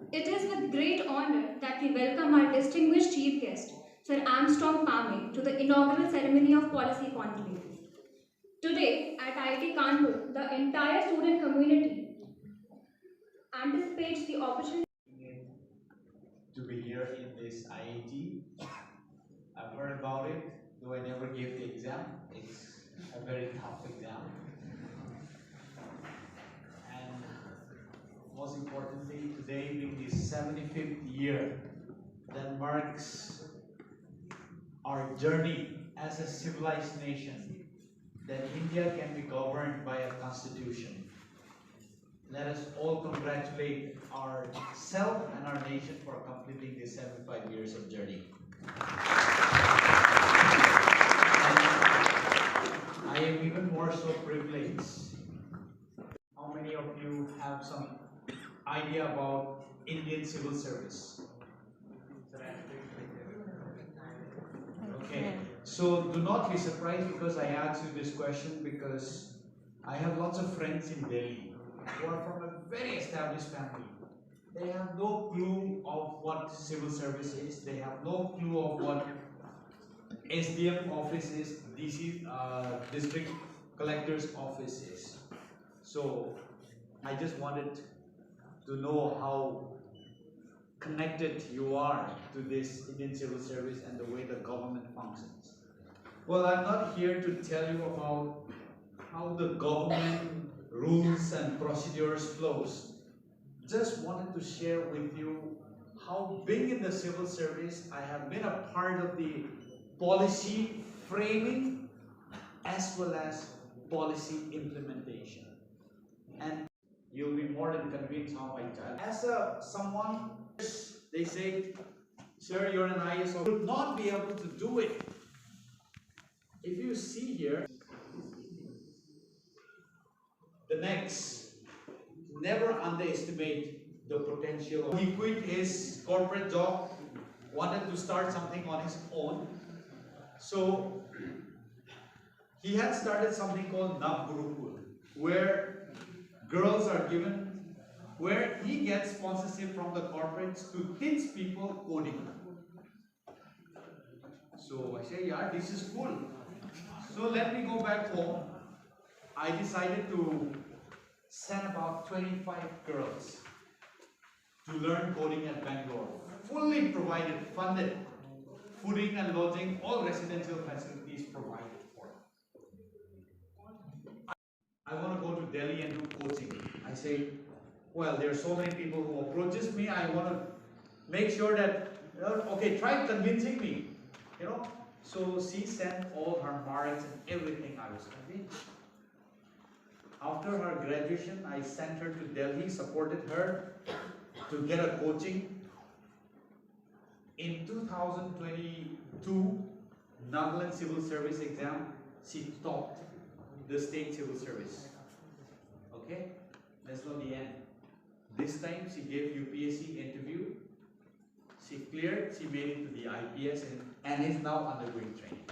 It is with great honor that we welcome our distinguished chief guest, Sir Armstrong Pame, to the inaugural ceremony of Policy Conclave. Today, at IIT Kanpur, the entire student community anticipates the opportunity to be here in this IIT. I've heard about it, though I never gave the exam. It's a very tough exam. And most importantly, today being the 75th year that marks our journey as a civilized nation, that India can be governed by a constitution. Let us all congratulate ourselves and our nation for completing these 75 years of journey. I am even more so privileged. How many of you have some idea about Indian civil service? Okay, so do not be surprised because I asked you this question, because I have lots of friends in Delhi who are from a very established family. They have no clue of what civil service is. They have no clue of what SDM office is, DC district collector's office is. So I just wanted to know how connected you are to this Indian civil service and the way the government functions. Well, I'm not here to tell you about how the government rules and procedures flows. Just wanted to share with you how being in the civil service, I have been a part of the policy framing as well as policy implementation. And you'll be more than convinced how I tell. As someone, they say, sir, you're an ISO, you would not be able to do it. If you see here, the next, never underestimate the potential. He quit his corporate job, wanted to start something on his own. So he had started something called Nav Gurukul, where girls are given, where he gets sponsorship from the corporates to teach people coding. So I say, yeah, this is cool. So let me go back home. I decided to send about 25 girls to learn coding at Bangalore. Fully provided, funded, fooding and lodging, all residential facilities provided for. I want to go to Delhi and do coaching. I say, well, there are so many people who approaches me. I want to make sure that, okay, try convincing me, So she sent all her marks and everything. I was convinced. After her graduation, I sent her to Delhi, supported her to get a coaching. In 2022 Nagaland Civil Service exam, she topped the state civil service. Okay, that's not the end. This time she gave UPSC interview. She cleared, she made it to the IPS and is now undergoing training.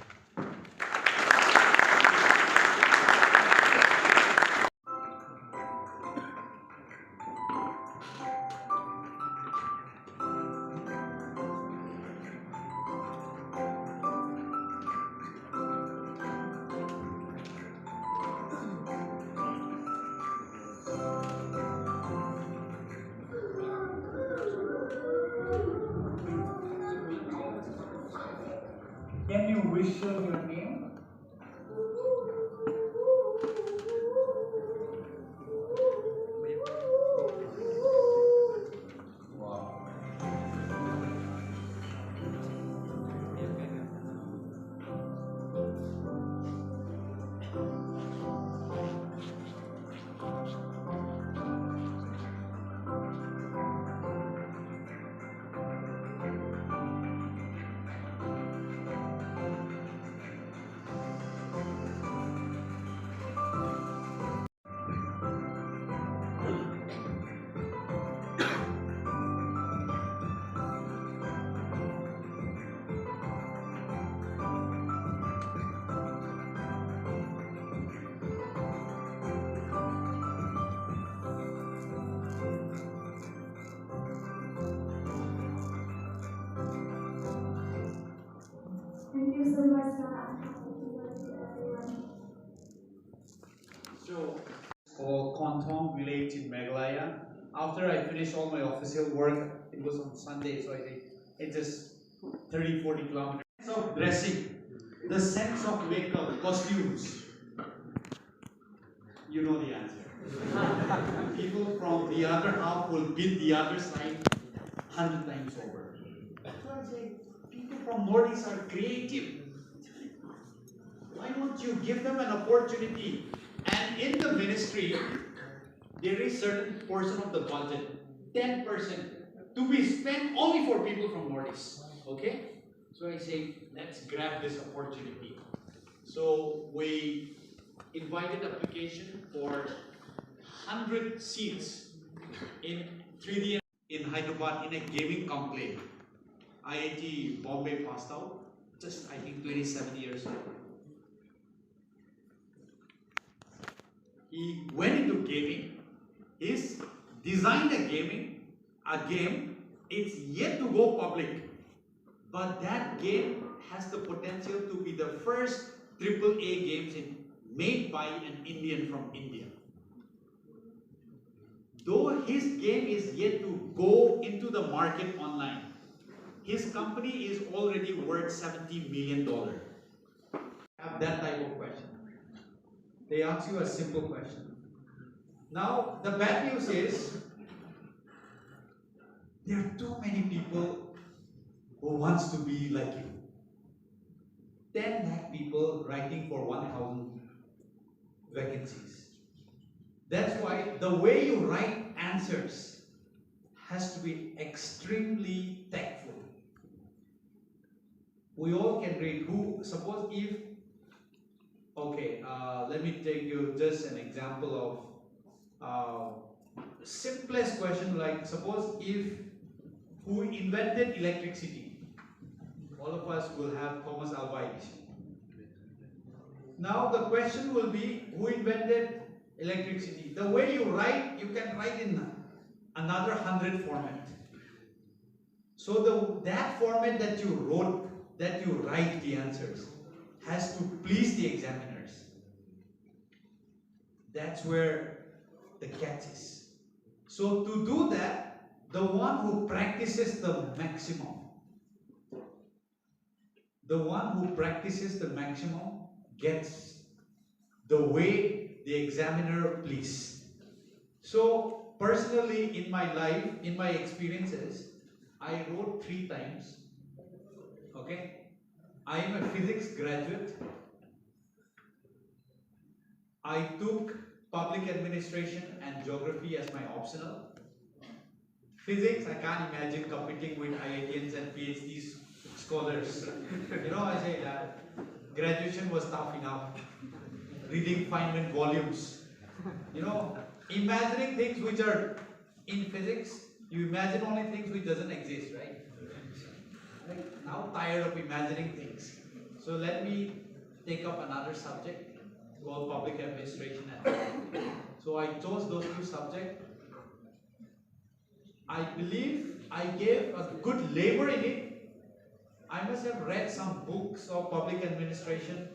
Can you whistle your name? Wow. finished all my official work. It was on Sunday, so I think it's just 30, 40 kilometers. Sense of dressing, the sense of makeup, costumes. You know the answer. People from the other half will beat the other side 100 times over. So I say, people from Northeast are creative. Why don't you give them an opportunity? And in the ministry, there is certain portion of the budget, 10%, to be spent only for people from Northeast. Okay? So I say, let's grab this opportunity. So we invited application for 100 seats in 3D in Hyderabad in a gaming conclave. IIT Bombay passed out, just I think 27 years old. He went into gaming. He's designed a game. It's yet to go public, but that game has the potential to be the first AAA games made by an Indian from India. Though his game is yet to go into the market online, his company is already worth $70 million. Have that type of question. They ask you a simple question. Now, the bad news is, there are too many people who wants to be like you. 10 lakh people writing for 1,000 vacancies. That's why the way you write answers has to be extremely tactful. We all can read. Suppose if, okay, let me take you just an example of simplest question, like suppose if who invented electricity? All of us will have Thomas Alva Edison. Now the question will be, who invented electricity? The way you write, you can write in another 100 format. So that format that you wrote, that you write the answers, has to please the examiners. That's where the catch is. So to do that, the one who practices the maximum, gets the way the examiner please. So personally in my life, in my experiences, I wrote 3 times. Okay? I am a physics graduate. I took public administration and geography as my optional. Physics, I can't imagine competing with IITians and PhD scholars. I say that graduation was tough enough. Reading Feynman volumes. Imagining things which are in physics, you imagine only things which doesn't exist, right? Like, now tired of imagining things. So let me take up another subject called public administration. So I chose those 2 subjects. I believe I gave a good labor in it. I must have read some books of public administration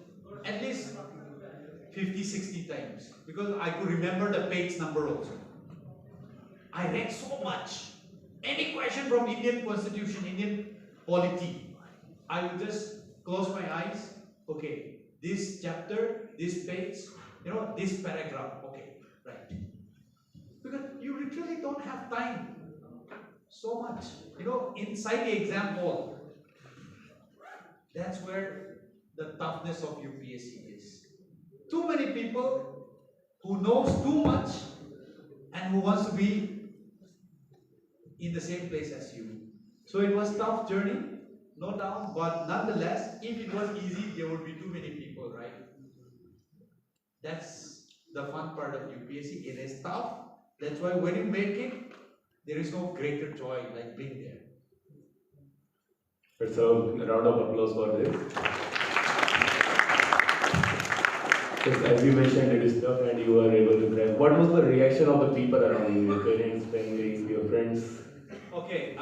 at least 50, 60 times because I could remember the page number also. I read so much. Any question from Indian Constitution, Indian polity, I would just close my eyes. Okay, this chapter, this page, this paragraph. Okay, right. Because you literally don't have time. So much. Inside the exam hall. That's where the toughness of UPSC is. Too many people who knows too much and who wants to be in the same place as you. So it was a tough journey, no doubt, but nonetheless, if it was easy, there would be too many people, right? That's the fun part of UPSC. It is tough. That's why when you make it, there is no greater joy like being there. Let's have a round of applause for this. Yes, as you mentioned, it is tough and you were able to crack. What was the reaction of the people around you, your parents, family, your friends? Okay,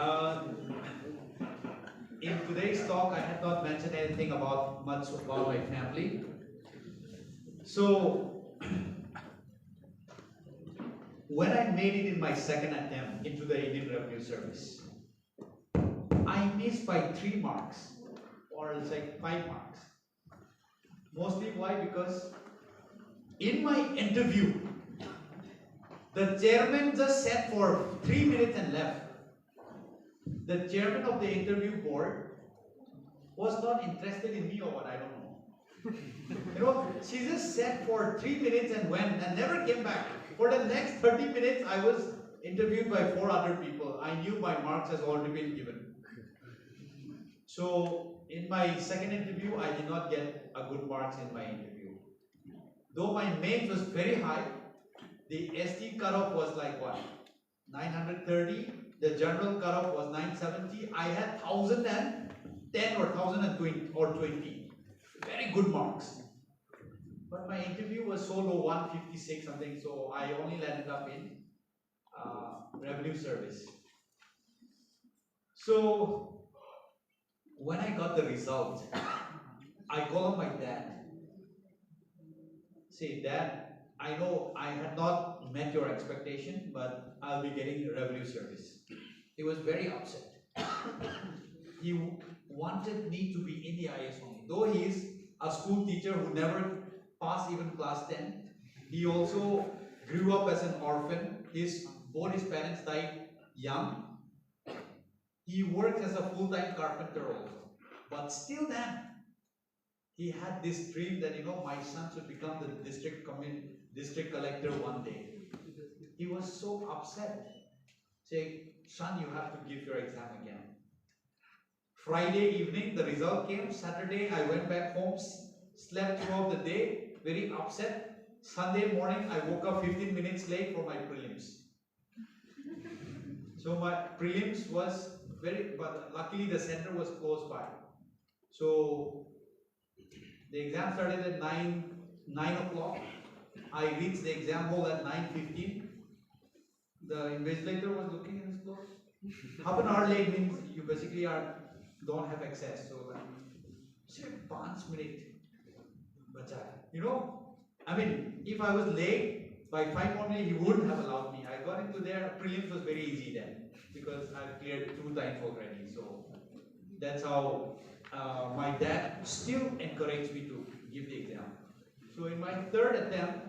in today's talk, I have not mentioned anything much about my family. So, when I made it in my second attempt into the Indian Revenue Service, I missed by 3 marks, or it's like 5 marks. Mostly why? Because in my interview, the chairman just sat for 3 minutes and left. The chairman of the interview board was not interested in me or what, I don't know. She just sat for 3 minutes and went and never came back. For the next 30 minutes, I was interviewed by 4 other people. I knew my marks has already been given. So in my second interview, I did not get a good marks in my interview. Though my mains was very high, the ST cutoff was like what? 930. The general cutoff was 970. I had 1010 or 1020 or 20. Very good marks. But my interview was so low, 156 something, so I only landed up in revenue service. So when I got the result, I called up my dad. Say, Dad, I know I had not met your expectation, but I'll be getting revenue service. He was very upset. He wanted me to be in the IS only. Though he is a school teacher who never passed even class 10, he also grew up as an orphan. Both his parents died young. He worked as a full-time carpenter also. But still then, he had this dream that, my son should become the district collector one day. He was so upset, saying, son, you have to give your exam again. Friday evening, the result came. Saturday, I went back home, slept throughout the day, very upset. Sunday morning, I woke up 15 minutes late for my prelims. So my prelims was but luckily the center was close by. So the exam started at 9 o'clock. I reached the exam hall at 9:15. The invigilator was looking in his clothes. Half an hour late means you basically don't have access. So say 5 minutes. If I was late by 5 more minutes, he wouldn't have allowed me. I got into there. Prelims was very easy then because I've cleared 2 times already. So that's how my dad still encouraged me to give the exam. So in my third attempt,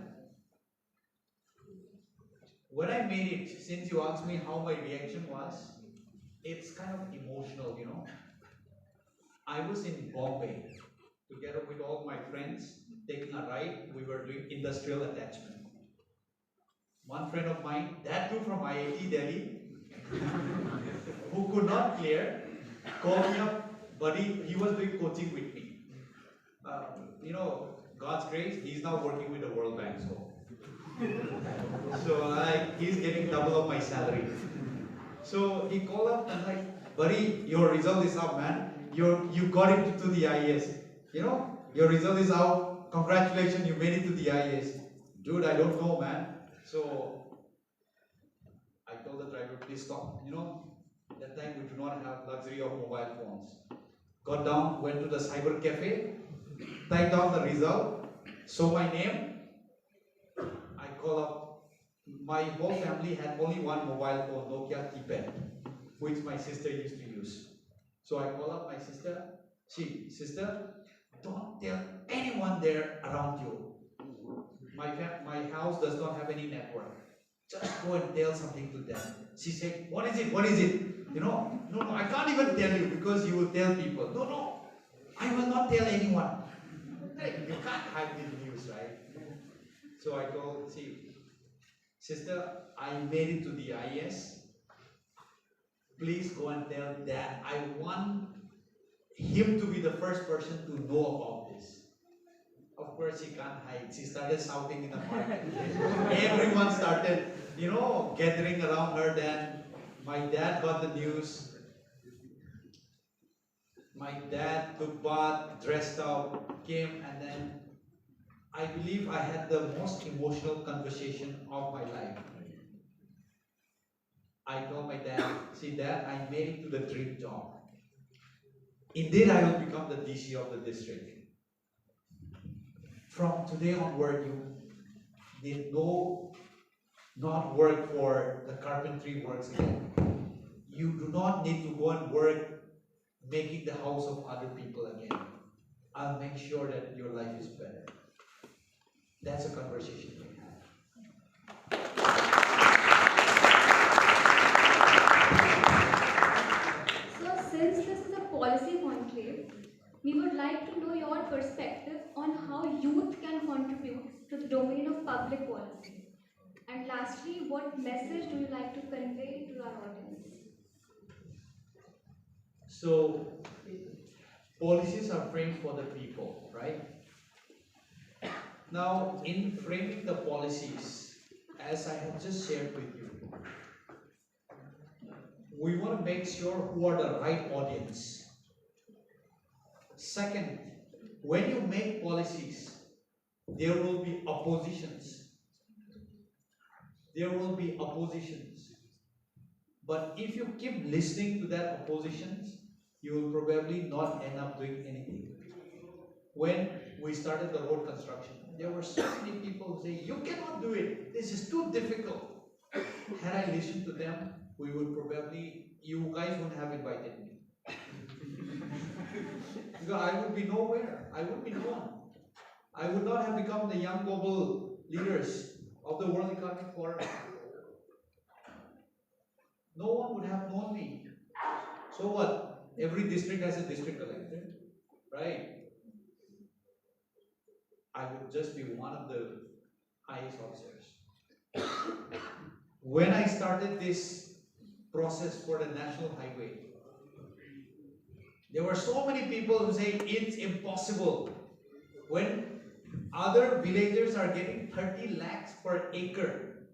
when I made it, since you asked me how my reaction was, it's kind of emotional, I was in Bombay together with all my friends, taking a ride. We were doing industrial attachment. One friend of mine, that too from IIT Delhi, who could not clear, called me up, buddy. He was doing coaching with me. God's grace, he's now working with the World Bank, so he's getting double of my salary. So he called up and buddy, your result is up, man. You got into the IAS. Your result is out. Congratulations, you made it to the IAS. Dude, I don't know, man. So I told the driver, please stop. That time we do not have luxury of mobile phones. Got down, went to the cyber cafe, typed down the result, saw my name. I call up. My whole family had only one mobile phone, Nokia keypad, which my sister used to use. So I call up my sister. Sister, don't tell anyone there around you. My house does not have any network. Just go and tell something to them. She said, what is it? What is it? No, I can't even tell you because you will tell people. No, I will not tell anyone. You can't hide this news, right? So I told, sister, I made it to the IS. Please go and tell Dad. I want him to be the first person to know about this. Of course, she can't hide. She started shouting in the market. Everyone started, gathering around her. Then my dad got the news. My dad took bath, dressed up, came, and then I believe I had the most emotional conversation of my life. I told my dad, Dad, I made it to the dream job. Indeed, I will become the DC of the district. From today onward, you need no not work for the carpentry works again. You do not need to go and work making the house of other people again. I'll make sure that your life is better. That's a conversation we have. So, since this is a policy conclave, we would like to know your perspective on how youth can contribute to the domain of public policy. And lastly, what message do you like to convey to our audience? So, policies are framed for the people, right? Now, in framing the policies, as I have just shared with you, we want to make sure who are the right audience. Second, when you make policies, there will be oppositions. There will be oppositions. But if you keep listening to that oppositions, you will probably not end up doing anything. When we started the road construction, there were so many people who say, you cannot do it, this is too difficult. Had I listened to them, we would probably, you guys wouldn't have invited me. Because I would be nowhere, I would be known. I would not have become the young global leaders of the World Economic Forum. No one would have known me. So what? Every district has a district collector, right? I would just be one of the highest officers. When I started this process for the national highway, there were so many people who say it's impossible. When other villagers are getting 30 lakhs per acre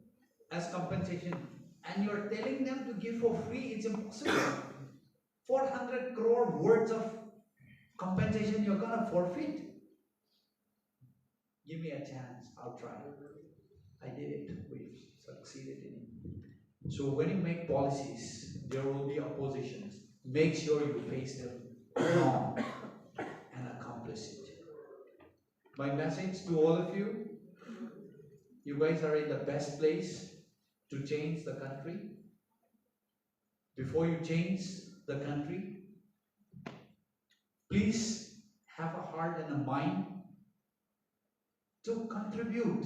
as compensation, and you're telling them to give for free, it's impossible. 400 crore worth of compensation you're gonna forfeit. Give me a chance, I'll try. I did it, we succeeded in it. So when you make policies, there will be oppositions. Make sure you face them wrong and accomplish it. My message to all of you, you guys are in the best place to change the country. Before you change the country, please have a heart and a mind to contribute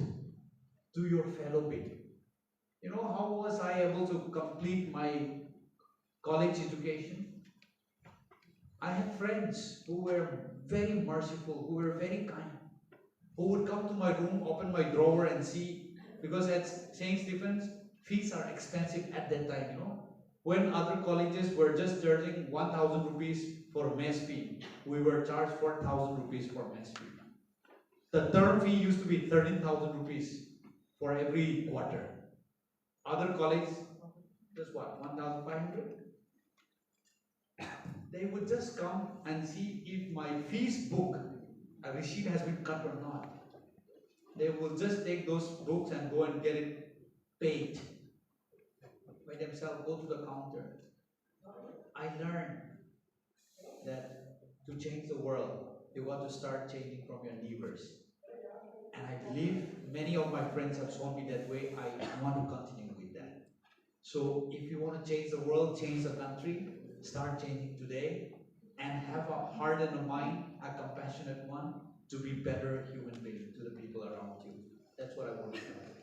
to your fellow people. You know, how was I able to complete my college education? I had friends who were very merciful, who were very kind, who would come to my room, open my drawer and see, because at St. Stephen's, fees are expensive at that time, you know. When other colleges were just charging 1,000 rupees for mess fee, we were charged 4,000 rupees for mess fee. The term fee used to be 13,000 rupees for every quarter. Other colleges, just what, 1,500? They would just come and see if my fees book, a receipt has been cut or not. They will just take those books and go and get it paid by themselves, go to the counter. I learned that to change the world, you got to start changing from your neighbors. And I believe many of my friends have shown me that way. I want to continue with that. So if you want to change the world, change the country, start changing today, and have a heart and a mind, a compassionate one, to be better human being to the people around you. That's what I want to say.